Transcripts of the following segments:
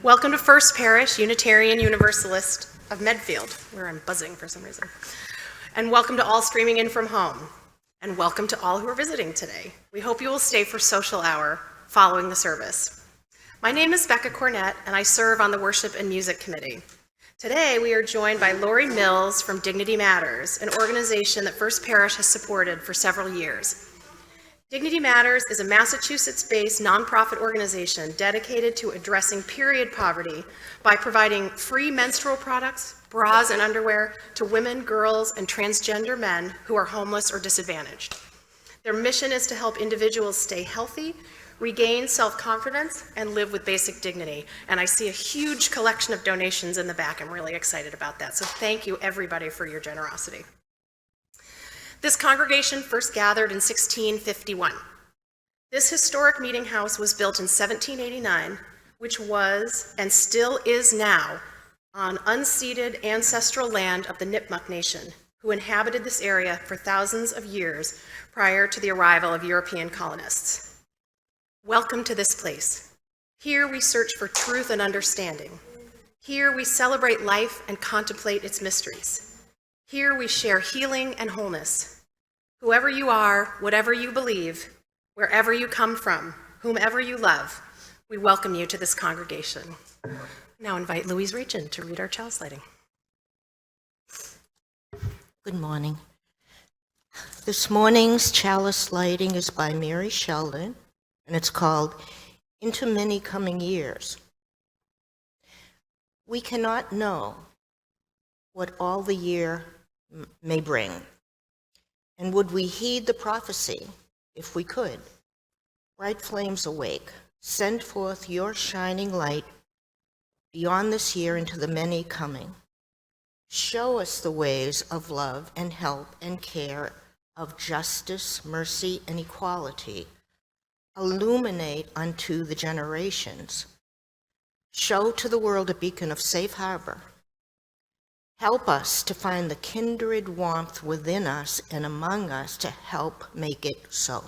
Welcome to First Parish Unitarian Universalist of Medfield, where I'm buzzing for some reason. And welcome to all streaming in from home. And welcome to all who are visiting today. We hope you will stay for social hour following the service. My name is Becca Cornett, and I serve on the Worship and Music Committee. Today, we are joined by Laurie Mills from Dignity Matters, an organization that First Parish has supported for several years. Dignity Matters is a Massachusetts-based nonprofit organization dedicated to addressing period poverty by providing free menstrual products, bras, and underwear to women, girls, and transgender men who are homeless or disadvantaged. Their mission is to help individuals stay healthy, regain self-confidence, and live with basic dignity. And I see a huge collection of donations in the back. I'm really excited about that. So thank you, everybody, for your generosity. This congregation first gathered in 1651. This historic meeting house was built in 1789, which was and still is now on unceded ancestral land of the Nipmuc Nation, who inhabited this area for thousands of years prior to the arrival of European colonists. Welcome to this place. Here we search for truth and understanding. Here we celebrate life and contemplate its mysteries. Here we share healing and wholeness. Whoever you are, whatever you believe, wherever you come from, whomever you love, we welcome you to this congregation. Now invite Louise Rachin to read our chalice lighting. Good morning. This morning's chalice lighting is by Mary Sheldon, and it's called Into Many Coming Years. We cannot know what all the year may bring. And would we heed the prophecy if we could? Bright flames awake, send forth your shining light beyond this year into the many coming. Show us the ways of love and help and care, of justice, mercy, and equality. Illuminate unto the generations. Show to the world a beacon of safe harbor. Help us to find the kindred warmth within us and among us to help make it so.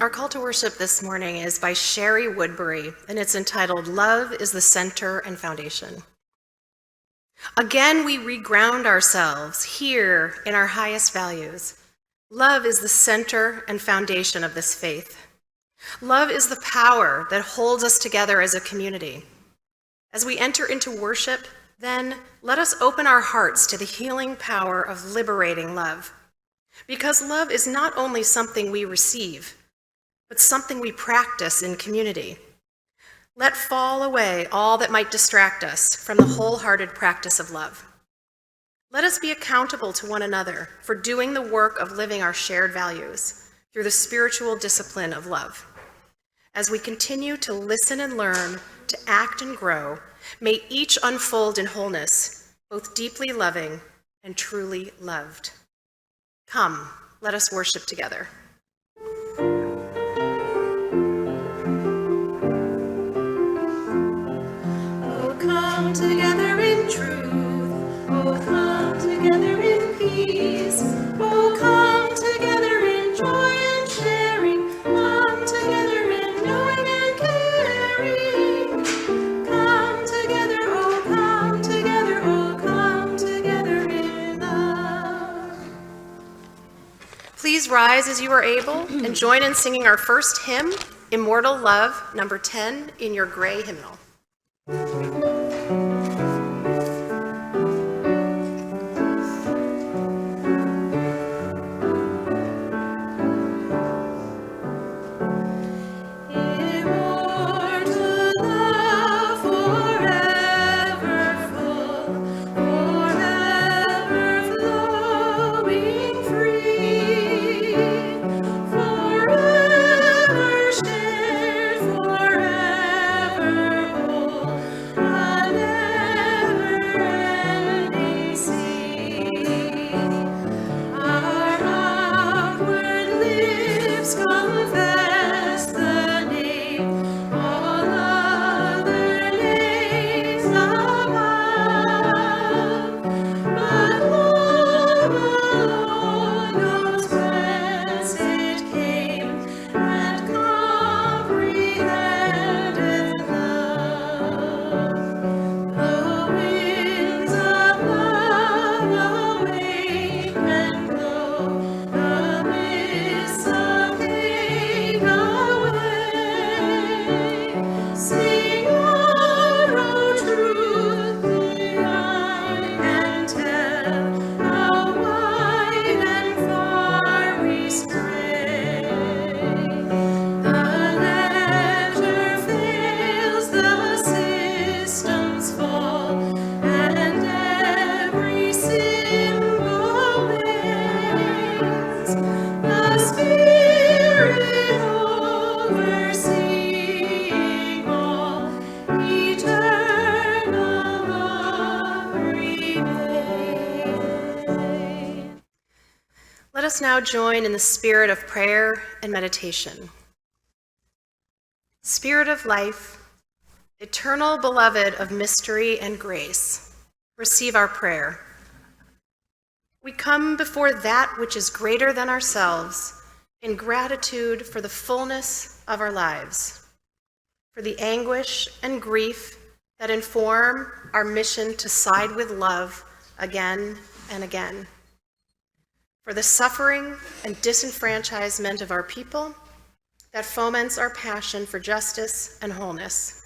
Our call to worship this morning is by Sherry Woodbury, and it's entitled, Love is the Center and Foundation. Again, we reground ourselves here in our highest values. Love is the center and foundation of this faith. Love is the power that holds us together as a community. As we enter into worship, then let us open our hearts to the healing power of liberating love. Because love is not only something we receive, but something we practice in community. Let fall away all that might distract us from the wholehearted practice of love. Let us be accountable to one another for doing the work of living our shared values through the spiritual discipline of love. As we continue to listen and learn, to act and grow, May each unfold in wholeness, both deeply loving and truly loved. Come, let us worship together. Oh, come together in truth. Oh, come together in peace. Oh, come together in joy and sharing. Come together in knowing and caring. Come together, oh, come together in love. Please rise as you are able and join in singing our first hymn, Immortal Love, number 10, in your gray hymnal. Let us now join in the spirit of prayer and meditation. Spirit of life, eternal beloved of mystery and grace, receive our prayer. We come before that which is greater than ourselves in gratitude for the fullness of our lives, for the anguish and grief that inform our mission to side with love again and again, for the suffering and disenfranchisement of our people that foments our passion for justice and wholeness,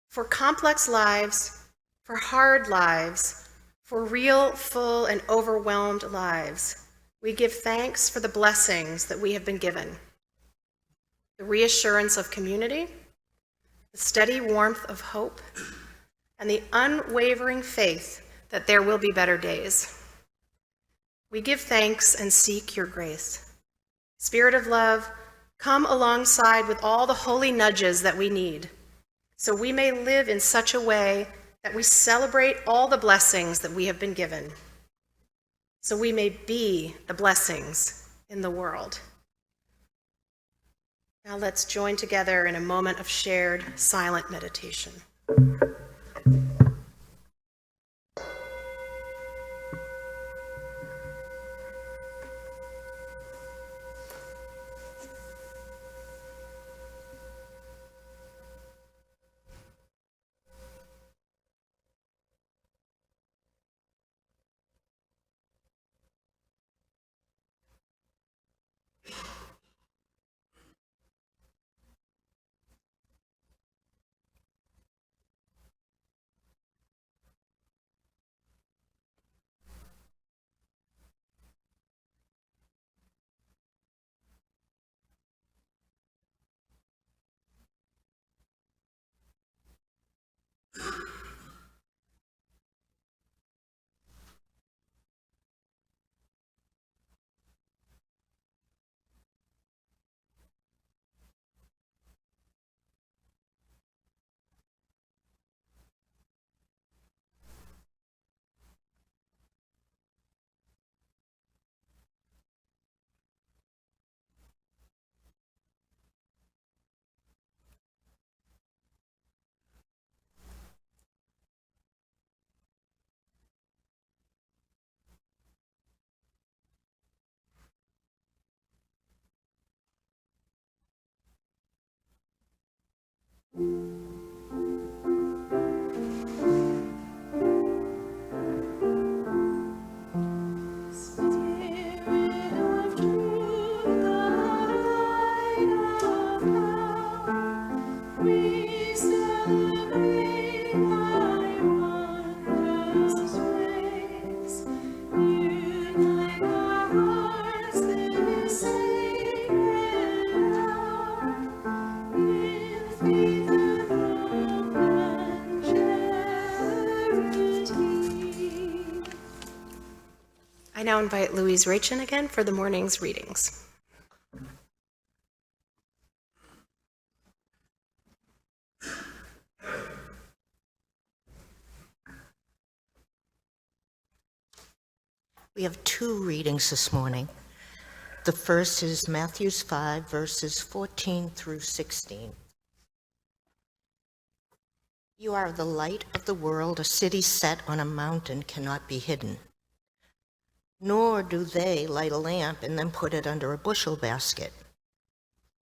for complex lives, for hard lives, for real, full, and overwhelmed lives. We give thanks for the blessings that we have been given, the reassurance of community, the steady warmth of hope, and the unwavering faith that there will be better days. We give thanks and seek your grace. Spirit of love, come alongside with all the holy nudges that we need, so we may live in such a way that we celebrate all the blessings that we have been given, so we may be the blessings in the world. Now let's join together in a moment of shared silent meditation. I now invite Louise Rachin again for the morning's readings. We have two readings this morning. The first is Matthew 5, verses 14 through 16. You are the light of the world. A city set on a mountain cannot be hidden. Nor do they light a lamp and then put it under a bushel basket.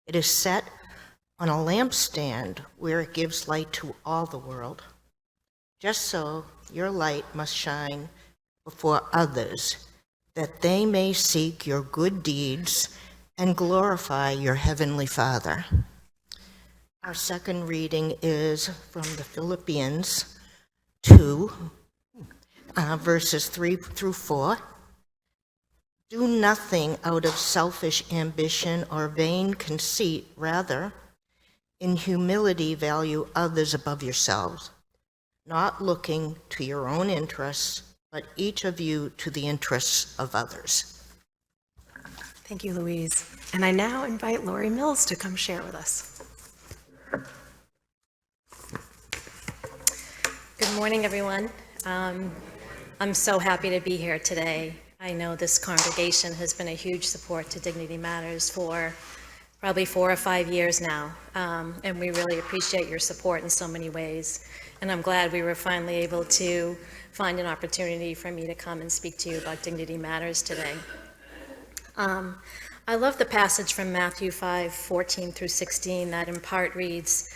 It is set on a lampstand where it gives light to all the world. Just so your light must shine before others, that they may seek your good deeds and glorify your heavenly Father. Our second reading is from the Philippians 2, verses 3 through 4. Do nothing out of selfish ambition or vain conceit. Rather, in humility value others above yourselves, not looking to your own interests, but each of you to the interests of others. Thank you, Louise. And I now invite Laurie Mills to come share with us. Good morning, everyone. I'm so happy to be here today. I know this congregation has been a huge support to Dignity Matters for probably 4 or 5 years now, and we really appreciate your support in so many ways. And I'm glad we were finally able to find an opportunity for me to come and speak to you about Dignity Matters today. I love the passage from Matthew 5, 14 through 16 that in part reads,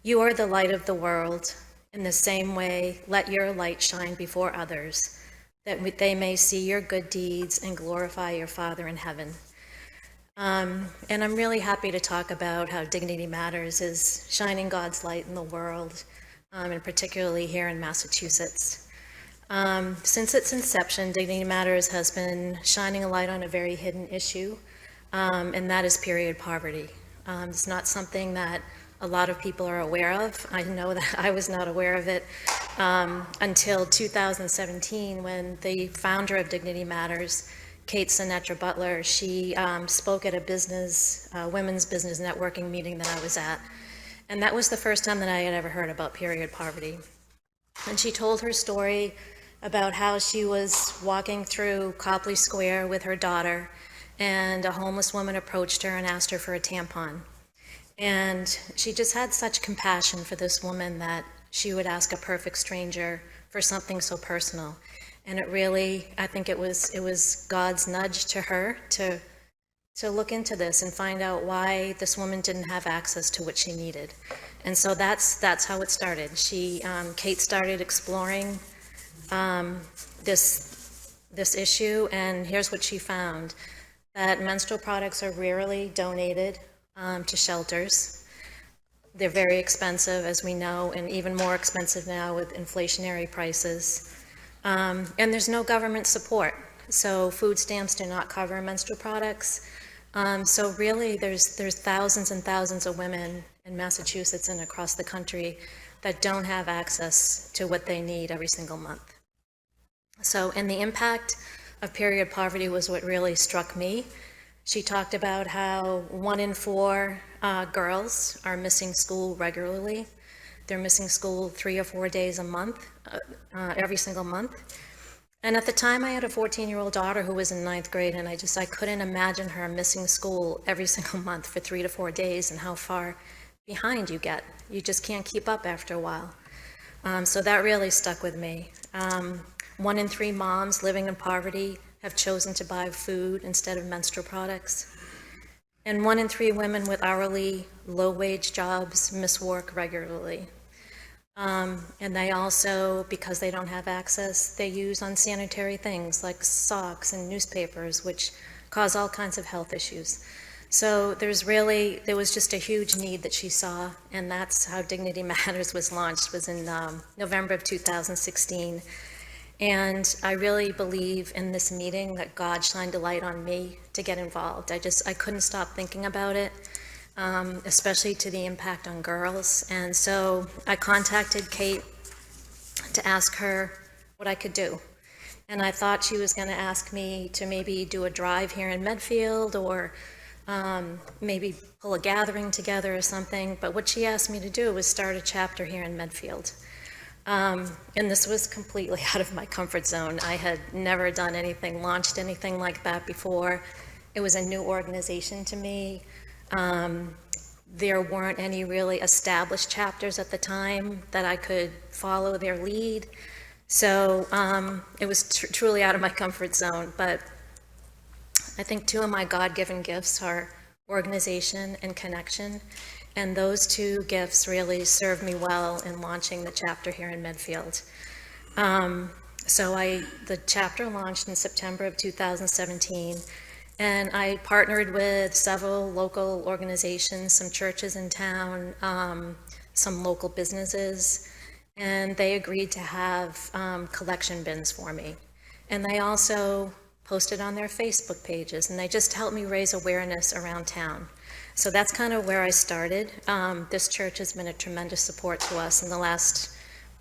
"You are the light of the world. In the same way, let your light shine before others, that they may see your good deeds and glorify your Father in heaven." And I'm really happy to talk about how Dignity Matters is shining God's light in the world, and particularly here in Massachusetts. Since its inception, Dignity Matters has been shining a light on a very hidden issue, and that is period poverty. It's not something that a lot of people are aware of. I know that I was not aware of it until 2017, when the founder of Dignity Matters, Kate Sinatra Butler, she spoke at a women's business networking meeting that I was at. And that was the first time that I had ever heard about period poverty. And she told her story about how she was walking through Copley Square with her daughter, and a homeless woman approached her and asked her for a tampon. And she just had such compassion for this woman that she would ask a perfect stranger for something so personal. And it really, I think it was God's nudge to her to look into this and find out why this woman didn't have access to what she needed. And so that's how it started. Kate started exploring this issue, and here's what she found: that menstrual products are rarely donated to shelters. They're very expensive, as we know, and even more expensive now with inflationary prices. And there's no government support. So food stamps do not cover menstrual products. So really, there's thousands and thousands of women in Massachusetts and across the country that don't have access to what they need every single month. So, and the impact of period poverty was what really struck me. She talked about how 1 in 4 girls are missing school regularly. They're missing school 3 or 4 days a month, every single month. And at the time, I had a 14-year-old daughter who was in 9th grade, and I couldn't imagine her missing school every single month for 3 to 4 days, and how far behind you get. You just can't keep up after a while. So that really stuck with me. 1 in 3 moms living in poverty have chosen to buy food instead of menstrual products. And 1 in 3 women with hourly, low-wage jobs miss work regularly. And they also, because they don't have access, they use unsanitary things like socks and newspapers, which cause all kinds of health issues. So there was just a huge need that she saw, and that's how Dignity Matters was launched, was in November of 2016. And I really believe in this meeting that God shined a light on me to get involved. I couldn't stop thinking about it, especially to the impact on girls. And so I contacted Kate to ask her what I could do. And I thought she was going to ask me to maybe do a drive here in Medfield, or maybe pull a gathering together or something. But what she asked me to do was start a chapter here in Medfield. And this was completely out of my comfort zone. I had never done anything, launched anything like that before. It was a new organization to me. There weren't any really established chapters at the time that I could follow their lead. So it was truly out of my comfort zone. But I think 2 of my God-given gifts are organization and connection. And those 2 gifts really served me well in launching the chapter here in Medfield. The chapter launched in September of 2017, and I partnered with several local organizations, some churches in town, some local businesses, and they agreed to have collection bins for me. And they also posted on their Facebook pages, and they just helped me raise awareness around town. So that's kind of where I started. This church has been a tremendous support to us in the last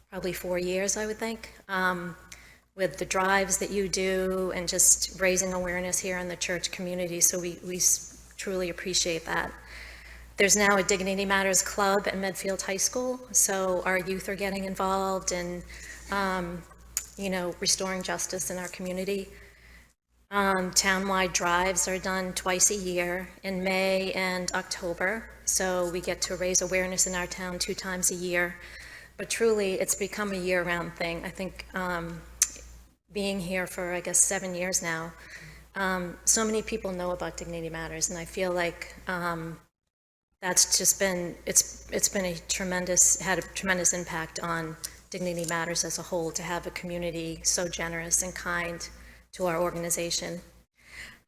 probably 4 years, I would think, with the drives that you do and just raising awareness here in the church community. So we truly appreciate that. There's now a Dignity Matters Club at Medfield High School, so our youth are getting involved in, restoring justice in our community. Townwide drives are done twice a year, in May and October, so we get to raise awareness in our town 2 times a year. But truly, it's become a year-round thing. I think being here for, 7 years now, so many people know about Dignity Matters, and I feel like that's just been, it's been had a tremendous impact on Dignity Matters as a whole, to have a community so generous and kind to our organization.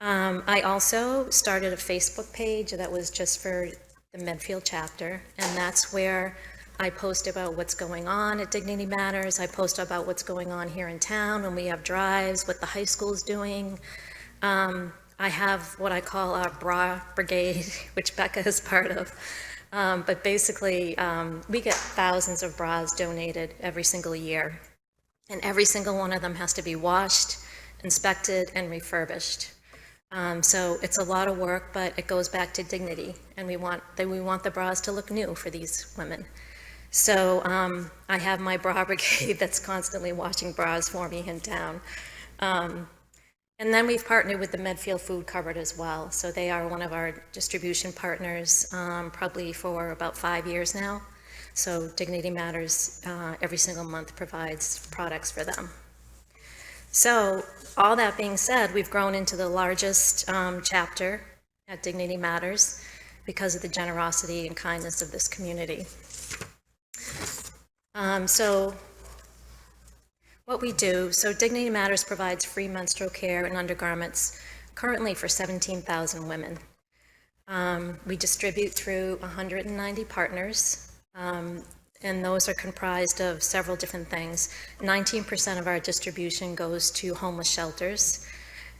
I also started a Facebook page that was just for the Medfield chapter, and that's where I post about what's going on at Dignity Matters. I post about what's going on here in town when we have drives, what the high school's doing. I have what I call our bra brigade, which Becca is part of. But basically, we get thousands of bras donated every single year, and every single one of them has to be washed, inspected, and refurbished. So it's a lot of work, but it goes back to dignity, and we want the bras to look new for these women. So I have my bra brigade that's constantly washing bras for me in town. And then we've partnered with the Medfield Food Cupboard as well. So they are one of our distribution partners, probably for about 5 years now. So Dignity Matters every single month provides products for them. So all that being said, we've grown into the largest chapter at Dignity Matters because of the generosity and kindness of this community. So what we do, so Dignity Matters provides free menstrual care and undergarments currently for 17,000 women. We distribute through 190 partners, and those are comprised of several different things. 19% of our distribution goes to homeless shelters.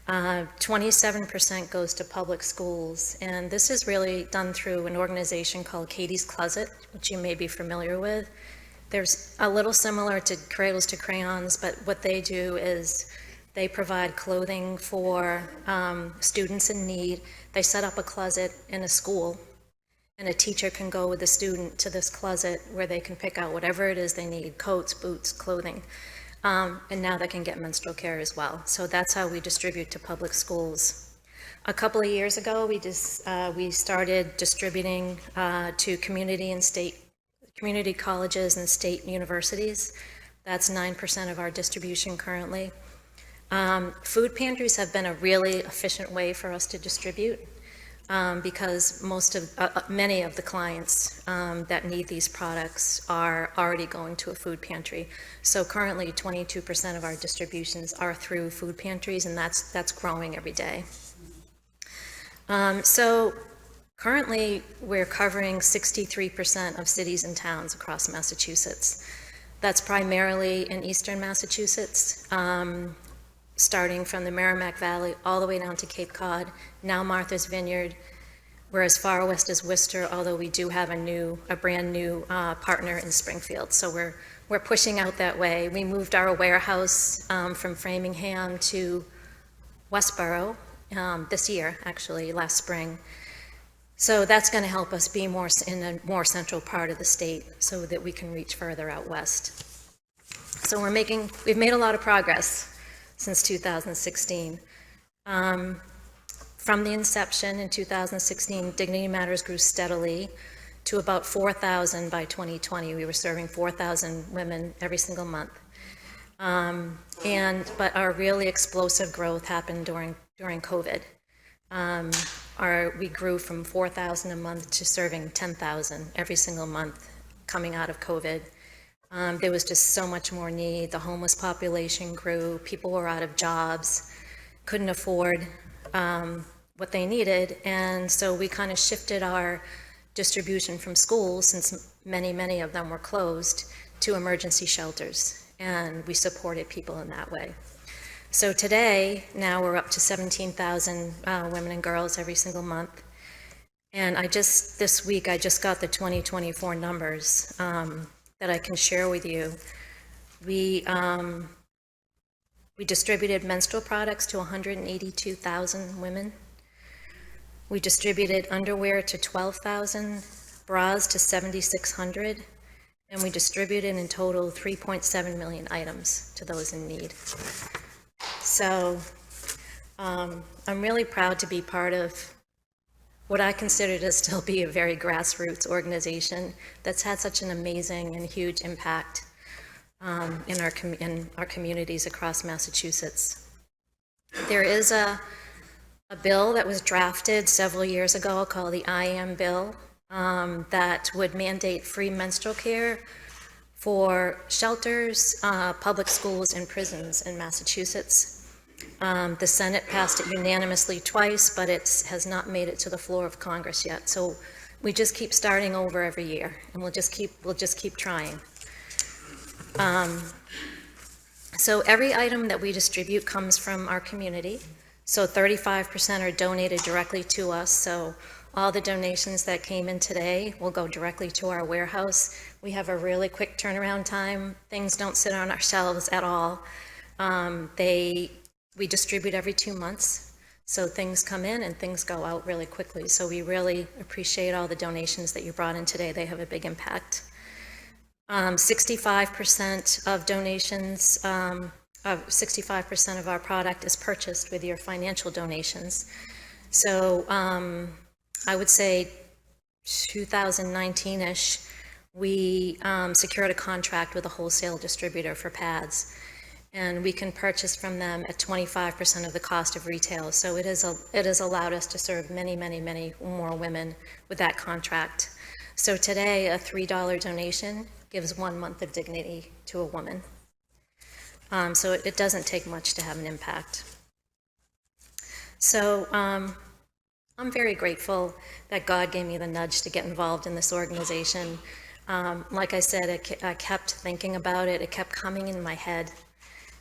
27% goes to public schools, and this is really done through an organization called Katie's Closet, which you may be familiar with. There's a little similar to Cradles to Crayons, but what they do is they provide clothing for students in need. They set up a closet in a school, and a teacher can go with the student to this closet where they can pick out whatever it is they need, coats, boots, clothing. And now they can get menstrual care as well. So that's how we distribute to public schools. A couple of years ago, we started distributing to community colleges and state universities. That's 9% of our distribution currently. Food pantries have been a really efficient way for us to distribute. because many of the clients that need these products are already going to a food pantry. So currently 22% of our distributions are through food pantries, and that's growing every day. So currently we're covering 63% of cities and towns across Massachusetts. That's primarily in eastern Massachusetts, starting from the Merrimack Valley all the way down to Cape Cod, now Martha's Vineyard. We're as far west as Worcester, although we do have a brand new partner in Springfield. So we're pushing out that way. We moved our warehouse from Framingham to Westboro this year, actually, last spring. So that's going to help us be in a more central part of the state so that we can reach further out west. So we've made a lot of progress since 2016. From the inception in 2016, Dignity Matters grew steadily to about 4,000 by 2020. We were serving 4,000 women every single month. But our really explosive growth happened during COVID. We grew from 4,000 a month to serving 10,000 every single month coming out of COVID. There was just so much more need. The homeless population grew. People were out of jobs, couldn't afford what they needed. And so we kind of shifted our distribution from schools, since many of them were closed, to emergency shelters. And we supported people in that way. So today, now we're up to 17,000 women and girls every single month. And this week, I just got the 2024 numbers that I can share with you. We distributed menstrual products to 182,000 women. We distributed underwear to 12,000, bras to 7,600, and we distributed in total 3.7 million items to those in need. So I'm really proud to be part of what I consider to still be a very grassroots organization that's had such an amazing and huge impact in our communities across Massachusetts. There is a bill that was drafted several years ago called the I Am Bill that would mandate free menstrual care for shelters, public schools, and prisons in Massachusetts. The Senate passed it unanimously twice, but it has not made it to the floor of Congress yet. So we just keep starting over every year, and we'll just keep trying. So every item that we distribute comes from our community. So 35% are donated directly to us. So all the donations that came in today will go directly to our warehouse. We have a really quick turnaround time. Things don't sit on our shelves at all. We distribute every 2 months. So things come in and things go out really quickly. So we really appreciate all the donations that you brought in today. They have a big impact. 65% of donations, 65% of our product is purchased with your financial donations. So I would say 2019-ish, we secured a contract with a wholesale distributor for pads. And we can purchase from them at 25% of the cost of retail. So it has allowed us to serve many more women with that contract. So today, a $3 donation gives 1 month of dignity to a woman. So it doesn't take much to have an impact. So I'm very grateful that God gave me the nudge to get involved in this organization. Like I said, I kept thinking about it. It kept coming in my head.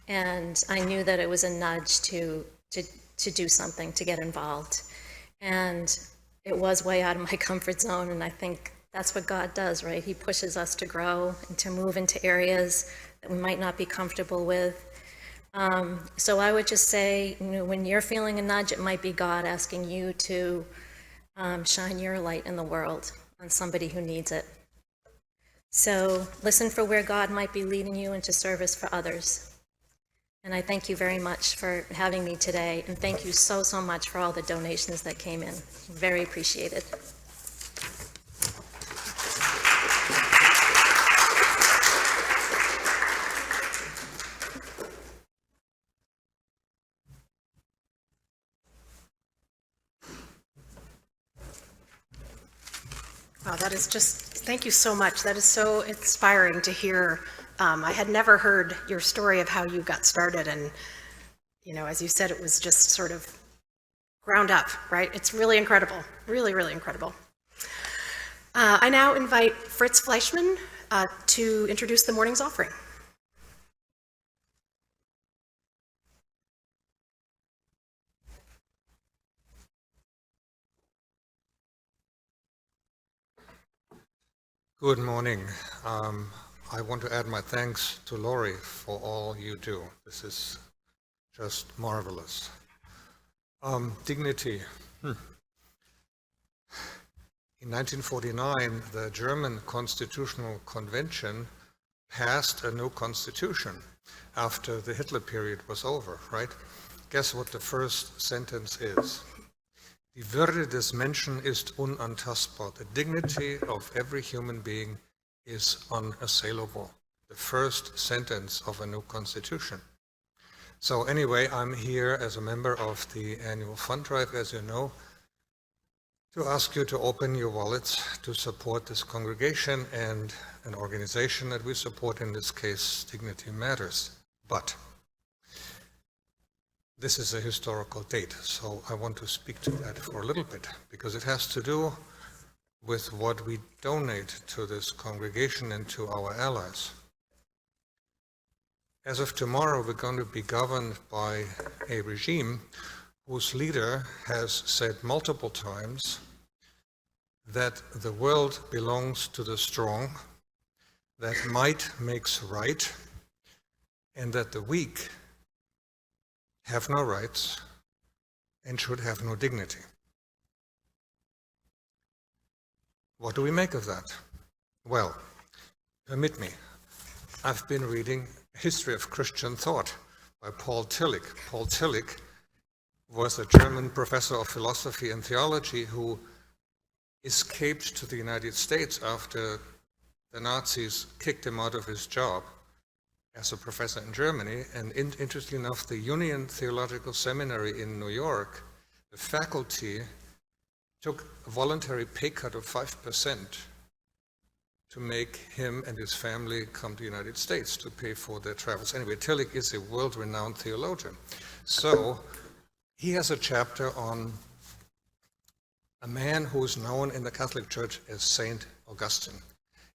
And I knew that it was a nudge to do something, to get involved. And it was way out of my comfort zone, and I think that's what God does, right? He pushes us to grow and to move into areas that we might not be comfortable with. So I would just say, when you're feeling a nudge, it might be God asking you to shine your light in the world on somebody who needs it. So listen for where God might be leading you into service for others. And I thank you very much for having me today, and thank you so much for all the donations that came in. Very appreciated. Wow, that is just, thank you so much. That is so inspiring to hear. I had never heard your story of how you got started, and, you know, as you said, it was just sort of ground up, right? It's really incredible, really, really incredible. I now invite Fritz Fleischman to introduce the morning's offering. Good morning. I want to add my thanks to Laurie for all you do. This is just marvelous. Dignity. In 1949, the German Constitutional Convention passed a new constitution after the Hitler period was over, right? Guess what the first sentence is? Die Würde des Menschen ist unantastbar. The dignity of every human being is unassailable. The first sentence of a new constitution. So anyway, I'm here as a member of the annual fund drive, as you know, to ask you to open your wallets to support this congregation and an organization that we support, in this case, Dignity Matters. But this is a historical date, so I want to speak to that for a little bit, because it has to do with what we donate to this congregation and to our allies. As of tomorrow, we're going to be governed by a regime whose leader has said multiple times that the world belongs to the strong, that might makes right, and that the weak have no rights and should have no dignity. What do we make of that? Well, permit me, I've been reading History of Christian Thought by Paul Tillich. Paul Tillich was a German professor of philosophy and theology who escaped to the United States after the Nazis kicked him out of his job as a professor in Germany. And interestingly enough, the Union Theological Seminary in New York, the faculty took a voluntary pay cut of 5% to make him and his family come to the United States to pay for their travels. Anyway, Tillich is a world-renowned theologian. So he has a chapter on a man who is known in the Catholic Church as Saint Augustine.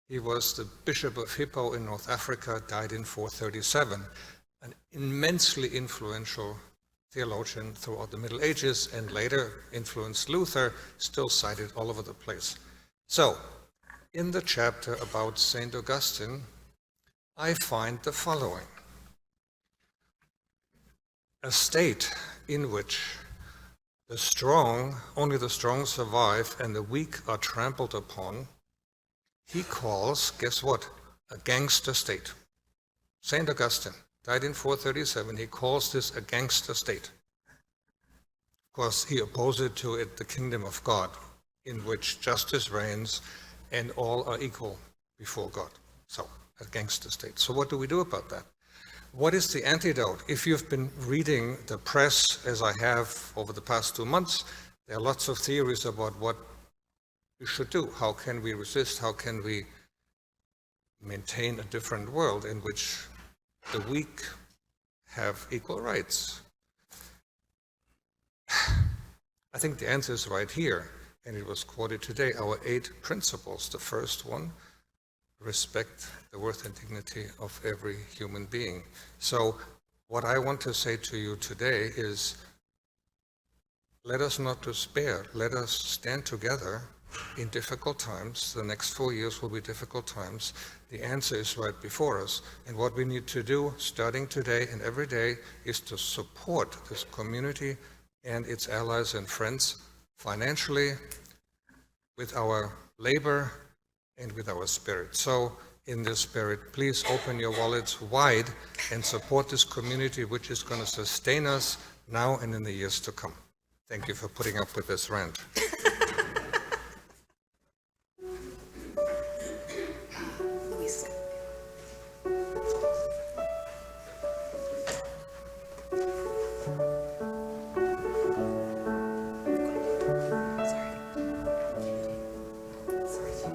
He was the Bishop of Hippo in North Africa, died in 437, an immensely influential theologian throughout the Middle Ages, and later influenced Luther, still cited all over the place. So, in the chapter about Saint Augustine, I find the following. A state in which the strong, only the strong survive and the weak are trampled upon, he calls, guess what, a gangster state. Saint Augustine died in 437, he calls this a gangster state. Of course, he opposed to it the kingdom of God, in which justice reigns and all are equal before God. So, a gangster state. So what do we do about that? What is the antidote? If you've been reading the press, as I have over the past 2 months, there are lots of theories about what we should do. How can we resist? How can we maintain a different world in which the weak have equal rights? I think the answer is right here, and it was quoted today, our 8 principles. The first one, respect the worth and dignity of every human being. So what I want to say to you today is, let us not despair. Let us stand together in difficult times. The next 4 years will be difficult times. The answer is right before us. And what we need to do, starting today and every day, is to support this community and its allies and friends financially, with our labor, and with our spirit. So, in this spirit, please open your wallets wide and support this community, which is going to sustain us now and in the years to come. Thank you for putting up with this rant. Luis. Sorry.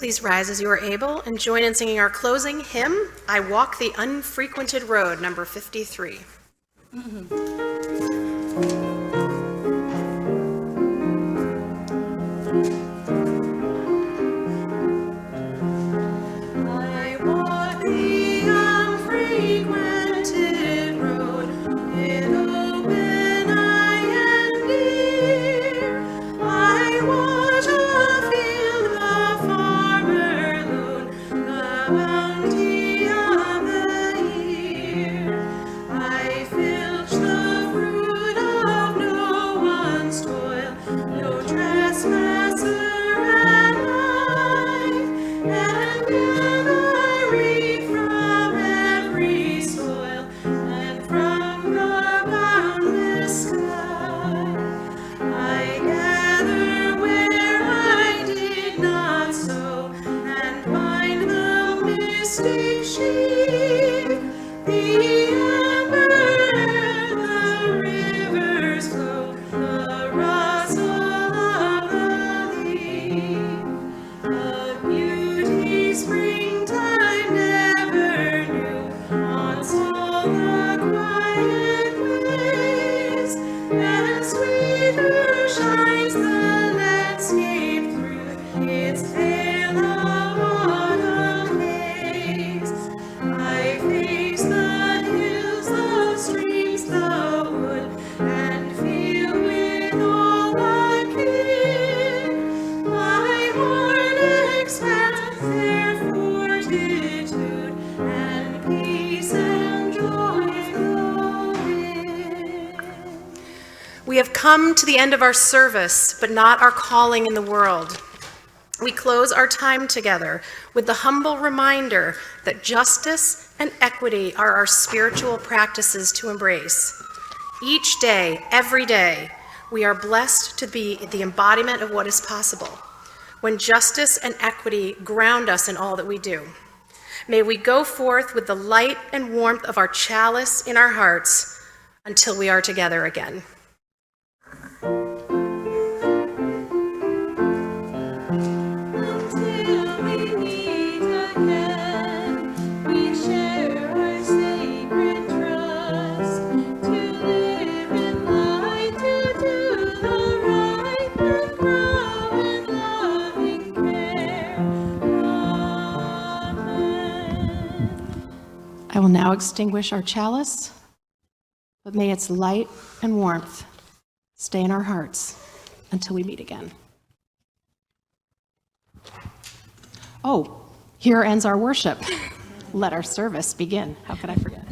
Please rise as you are able and join in singing our closing hymn, I Walk the Unfrequented Road, number 53. I walk the unfrequented road with open eye and ear. I watch afield the farmer load the bounty of the year. I filch the fruit of no one's toil, no trespasser am I, and gather reap from every soil and from the boundless sky. I gather where I did not sow, and find the mystic sheep, the amber and the rivers flow, the rustle of the leaf. A beauty springtime never knew haunts all the quiet ways, and sweeter shines the landscape through its veil of autumn haze. I face the hills, the streams, the wood, and feel with all the kin. My heart expands their fortitude, and peace and joy flow in. We have come to the end of our service, but not our calling in the world. We close our time together with the humble reminder that justice and equity are our spiritual practices to embrace. Each day, every day, we are blessed to be the embodiment of what is possible, when justice and equity ground us in all that we do. May we go forth with the light and warmth of our chalice in our hearts until we are together again. Until we meet again, we share our sacred trust, to live in light, to do the right, and grow in loving care. Amen. I will now extinguish our chalice, but may its light and warmth stay in our hearts until we meet again. Oh, here ends our worship. Let our service begin. How could I forget?